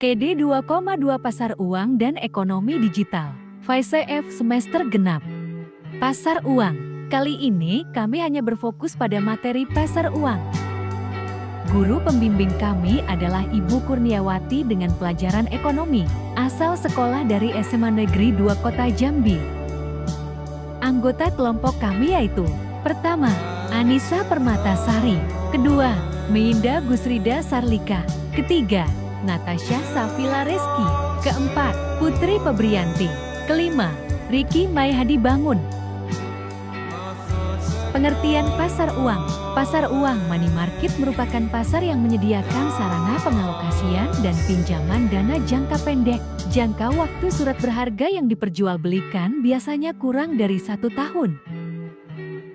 KD 2,2 Pasar Uang dan Ekonomi Digital. VCF semester genap. Pasar uang. Kali ini kami hanya berfokus pada materi pasar uang. Guru pembimbing kami adalah Ibu Kurniawati dengan pelajaran ekonomi, asal sekolah dari SMA Negeri 2 Kota Jambi. Anggota kelompok kami yaitu: pertama, Anissa Permatasari; kedua, Meinda Gusrida Sarlika; ketiga, Natasha Safila Reski; keempat, Putri Febrianti; kelima, Riki Maihadi Bangun. Pengertian pasar uang. Pasar uang money market merupakan pasar yang menyediakan sarana pengalokasian dan pinjaman dana jangka pendek. Jangka waktu surat berharga yang diperjualbelikan biasanya kurang dari 1 tahun.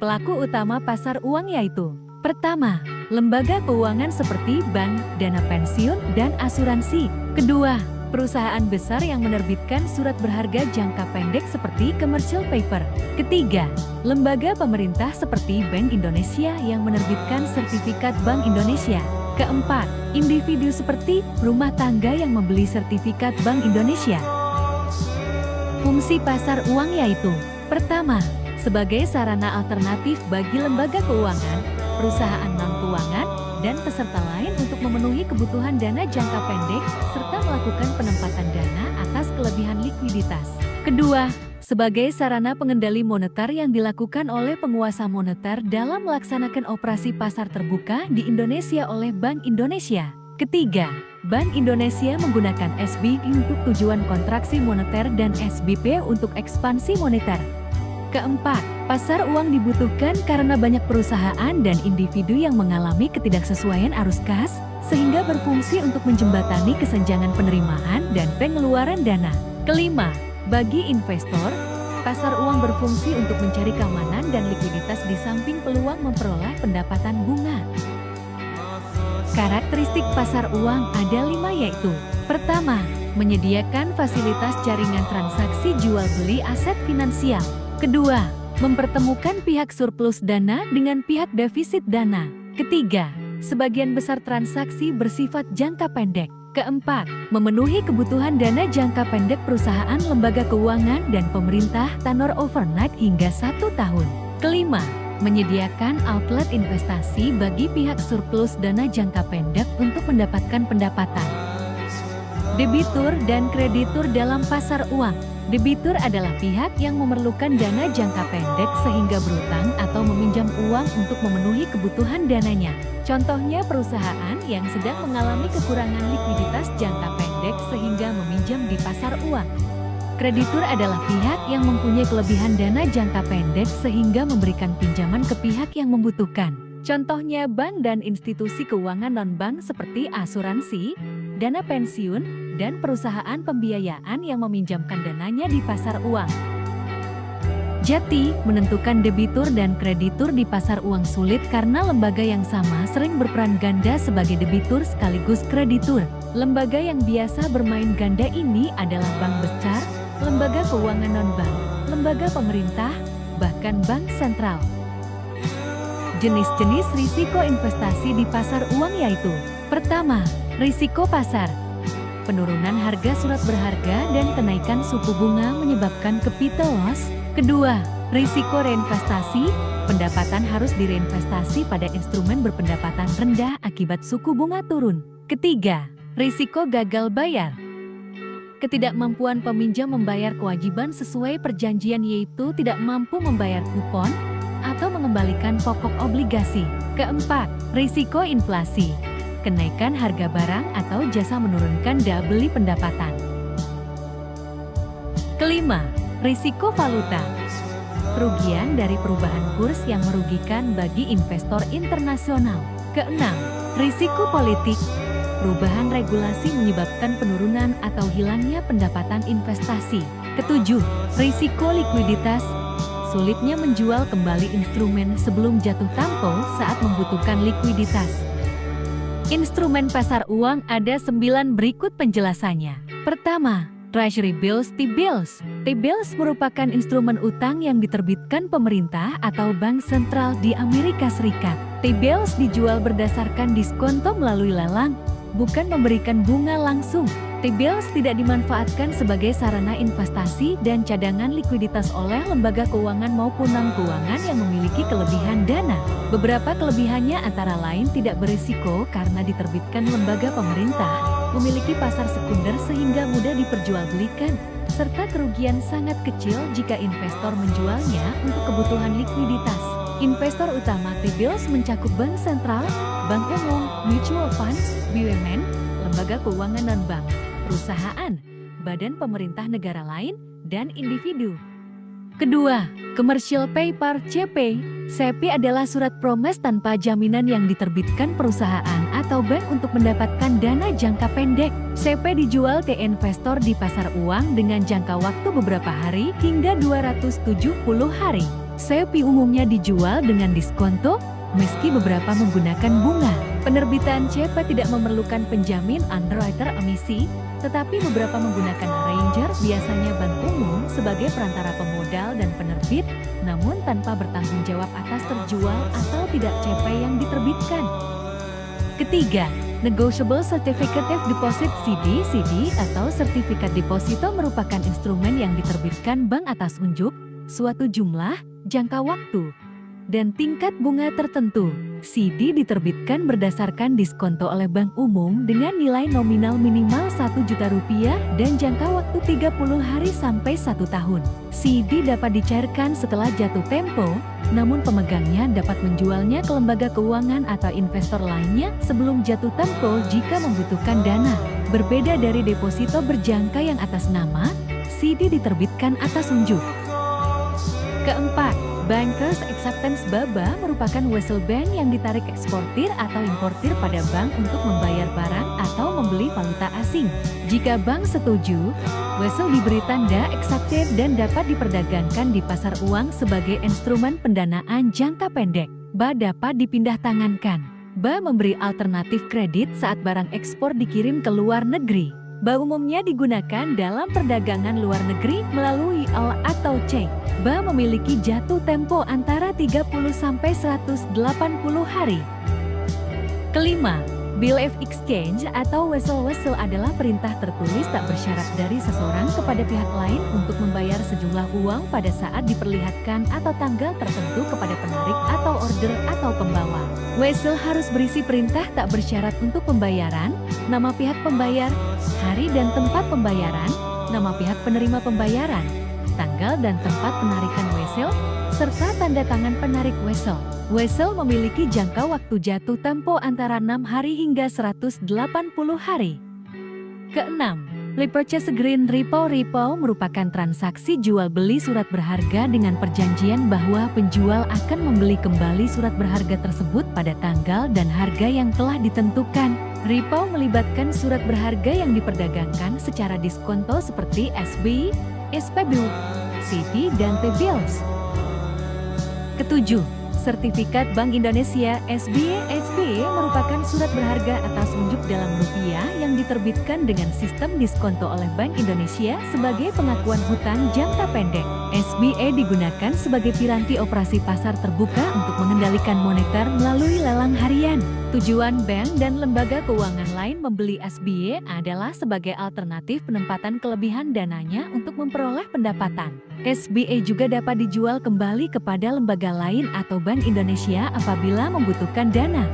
Pelaku utama pasar uang yaitu: pertama, lembaga keuangan seperti bank, dana pensiun, dan asuransi. Kedua, perusahaan besar yang menerbitkan surat berharga jangka pendek seperti commercial paper. Ketiga, lembaga pemerintah seperti Bank Indonesia yang menerbitkan sertifikat Bank Indonesia. Keempat, individu seperti rumah tangga yang membeli sertifikat Bank Indonesia. Fungsi pasar uang yaitu: pertama, sebagai sarana alternatif bagi lembaga keuangan, perusahaan non-keuangan, dan peserta lain untuk memenuhi kebutuhan dana jangka pendek, serta melakukan penempatan dana atas kelebihan likuiditas. Kedua, sebagai sarana pengendali moneter yang dilakukan oleh penguasa moneter dalam melaksanakan operasi pasar terbuka di Indonesia oleh Bank Indonesia. Ketiga, Bank Indonesia menggunakan SBY untuk tujuan kontraksi moneter dan SBP untuk ekspansi moneter. Keempat, pasar uang dibutuhkan karena banyak perusahaan dan individu yang mengalami ketidaksesuaian arus kas, sehingga berfungsi untuk menjembatani kesenjangan penerimaan dan pengeluaran dana. Kelima, bagi investor, pasar uang berfungsi untuk mencari keamanan dan likuiditas di samping peluang memperoleh pendapatan bunga. Karakteristik pasar uang ada 5 yaitu: pertama, menyediakan fasilitas jaringan transaksi jual beli aset finansial. Kedua, mempertemukan pihak surplus dana dengan pihak defisit dana. Ketiga, sebagian besar transaksi bersifat jangka pendek. Keempat, memenuhi kebutuhan dana jangka pendek perusahaan, lembaga keuangan, dan pemerintah tenor overnight hingga 1 tahun. Kelima, menyediakan outlet investasi bagi pihak surplus dana jangka pendek untuk mendapatkan pendapatan. Debitur dan kreditur dalam pasar uang. Debitur adalah pihak yang memerlukan dana jangka pendek sehingga berutang atau meminjam uang untuk memenuhi kebutuhan dananya. Contohnya perusahaan yang sedang mengalami kekurangan likuiditas jangka pendek sehingga meminjam di pasar uang. Kreditur adalah pihak yang mempunyai kelebihan dana jangka pendek sehingga memberikan pinjaman ke pihak yang membutuhkan. Contohnya bank dan institusi keuangan non-bank seperti asuransi, dana pensiun, dan perusahaan pembiayaan yang meminjamkan dananya di pasar uang. Jati, menentukan debitur dan kreditur di pasar uang sulit karena lembaga yang sama sering berperan ganda sebagai debitur sekaligus kreditur. Lembaga yang biasa bermain ganda ini adalah bank besar, lembaga keuangan non-bank, lembaga pemerintah, bahkan bank sentral. Jenis-jenis risiko investasi di pasar uang yaitu: pertama, risiko pasar. Penurunan harga surat berharga dan kenaikan suku bunga menyebabkan capital loss. Kedua, risiko reinvestasi. Pendapatan harus direinvestasi pada instrumen berpendapatan rendah akibat suku bunga turun. Ketiga, risiko gagal bayar. Ketidakmampuan peminjam membayar kewajiban sesuai perjanjian, yaitu tidak mampu membayar kupon atau mengembalikan pokok obligasi. Keempat, risiko inflasi. Kenaikan harga barang atau jasa menurunkan daya beli pendapatan. Kelima, risiko valuta. Kerugian dari perubahan kurs yang merugikan bagi investor internasional. Keenam, risiko politik. Perubahan regulasi menyebabkan penurunan atau hilangnya pendapatan investasi. Ketujuh, risiko likuiditas. Sulitnya menjual kembali instrumen sebelum jatuh tempo saat membutuhkan likuiditas. Instrumen pasar uang ada 9 berikut penjelasannya. Pertama, Treasury Bills T-Bills. T-Bills merupakan instrumen utang yang diterbitkan pemerintah atau bank sentral di Amerika Serikat. T-Bills dijual berdasarkan diskonto melalui lelang, bukan memberikan bunga langsung. T-bills tidak dimanfaatkan sebagai sarana investasi dan cadangan likuiditas oleh lembaga keuangan maupun non-keuangan yang memiliki kelebihan dana. Beberapa kelebihannya antara lain tidak berisiko karena diterbitkan lembaga pemerintah, memiliki pasar sekunder sehingga mudah diperjualbelikan, serta kerugian sangat kecil jika investor menjualnya untuk kebutuhan likuiditas. Investor utama T-bills mencakup bank sentral, bank umum, mutual funds, BUMN, lembaga keuangan non-bank, perusahaan, badan pemerintah negara lain, dan individu. Kedua, commercial paper (CP). CP adalah surat promes tanpa jaminan yang diterbitkan perusahaan atau bank untuk mendapatkan dana jangka pendek. CP dijual ke investor di pasar uang dengan jangka waktu beberapa hari hingga 270 hari. CP umumnya dijual dengan diskonto, meski beberapa menggunakan bunga. Penerbitan CP tidak memerlukan penjamin underwriter emisi, tetapi beberapa menggunakan arranger, biasanya bank umum, sebagai perantara pemodal dan penerbit, namun tanpa bertanggung jawab atas terjual atau tidak CP yang diterbitkan. Ketiga, Negotiable Certificate of Deposit (CD). CD atau sertifikat deposito merupakan instrumen yang diterbitkan bank atas unjuk, suatu jumlah, jangka waktu, dan tingkat bunga tertentu. CD diterbitkan berdasarkan diskonto oleh bank umum dengan nilai nominal minimal Rp1.000.000 dan jangka waktu 30 hari sampai 1 tahun. CD dapat dicairkan setelah jatuh tempo, namun pemegangnya dapat menjualnya ke lembaga keuangan atau investor lainnya sebelum jatuh tempo jika membutuhkan dana. Berbeda dari deposito berjangka yang atas nama, CD diterbitkan atas unjuk. Keempat, Bankers Acceptance (BABA) merupakan wesel bank yang ditarik eksportir atau importir pada bank untuk membayar barang atau membeli valuta asing. Jika bank setuju, wesel diberi tanda accepted dan dapat diperdagangkan di pasar uang sebagai instrumen pendanaan jangka pendek. BA dapat dipindah tangankan. BA memberi alternatif kredit saat barang ekspor dikirim ke luar negeri. BA umumnya digunakan dalam perdagangan luar negeri melalui AL atau cek. BA memiliki jatuh tempo antara 30 sampai 180 hari. Kelima, Bill of Exchange atau wesel-wesel adalah perintah tertulis tak bersyarat dari seseorang kepada pihak lain untuk membayar sejumlah uang pada saat diperlihatkan atau tanggal tertentu kepada penarik atau order atau pembawa. Wesel harus berisi perintah tak bersyarat untuk pembayaran, nama pihak pembayar, hari dan tempat pembayaran, nama pihak penerima pembayaran, tanggal dan tempat penarikan wesel, serta tanda tangan penarik wesel. Wesel memiliki jangka waktu jatuh tempo antara 6 hari hingga 180 hari. Keenam, repurchase agreement. Repo merupakan transaksi jual beli surat berharga dengan perjanjian bahwa penjual akan membeli kembali surat berharga tersebut pada tanggal dan harga yang telah ditentukan. Repo melibatkan surat berharga yang diperdagangkan secara diskonto seperti SBI, SPBU, CD, dan T-bills. Ketujuh, Sertifikat Bank Indonesia (SBY) merupakan surat berharga atas unjuk dalam rupiah yang diterbitkan dengan sistem diskonto oleh Bank Indonesia sebagai pengakuan hutang jangka pendek. SBY digunakan sebagai piranti operasi pasar terbuka untuk mengendalikan moneter melalui lelang harian. Tujuan bank dan lembaga keuangan lain membeli SBY adalah sebagai alternatif penempatan kelebihan dananya untuk memperoleh pendapatan. SBY juga dapat dijual kembali kepada lembaga lain atau Bank Indonesia apabila membutuhkan dana.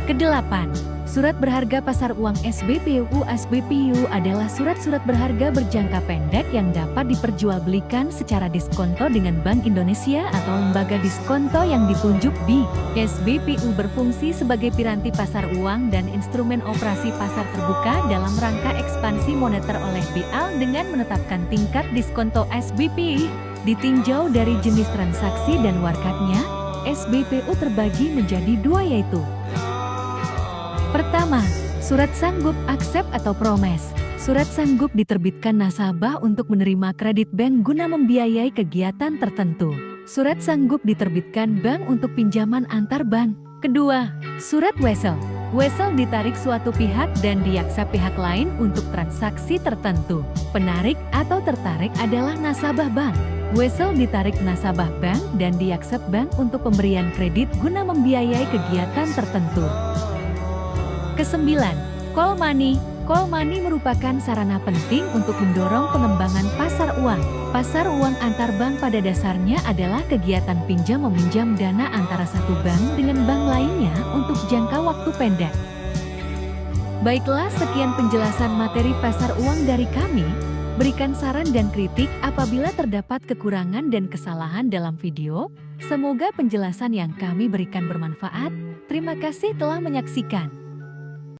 Kedelapan, surat berharga pasar uang SBPU. SBPU adalah surat-surat berharga berjangka pendek yang dapat diperjualbelikan secara diskonto dengan Bank Indonesia atau lembaga diskonto yang ditunjuk di. SBPU berfungsi sebagai piranti pasar uang dan instrumen operasi pasar terbuka dalam rangka ekspansi moneter oleh BI dengan menetapkan tingkat diskonto SBPI. Ditinjau dari jenis transaksi dan warkatnya, SBPU terbagi menjadi dua, yaitu: pertama, surat sanggup accept atau promes. Surat sanggup diterbitkan nasabah untuk menerima kredit bank guna membiayai kegiatan tertentu. Surat sanggup diterbitkan bank untuk pinjaman antar bank. Kedua, surat wesel. Wesel ditarik suatu pihak dan diaksep pihak lain untuk transaksi tertentu. Penarik atau tertarik adalah nasabah bank. Wesel ditarik nasabah bank dan diaksep bank untuk pemberian kredit guna membiayai kegiatan tertentu. Kesembilan, call money. Call money merupakan sarana penting untuk mendorong pengembangan pasar uang. Pasar uang antar bank pada dasarnya adalah kegiatan pinjam-meminjam dana antara satu bank dengan bank lainnya untuk jangka waktu pendek. Baiklah, sekian penjelasan materi pasar uang dari kami. Berikan saran dan kritik apabila terdapat kekurangan dan kesalahan dalam video. Semoga penjelasan yang kami berikan bermanfaat. Terima kasih telah menyaksikan.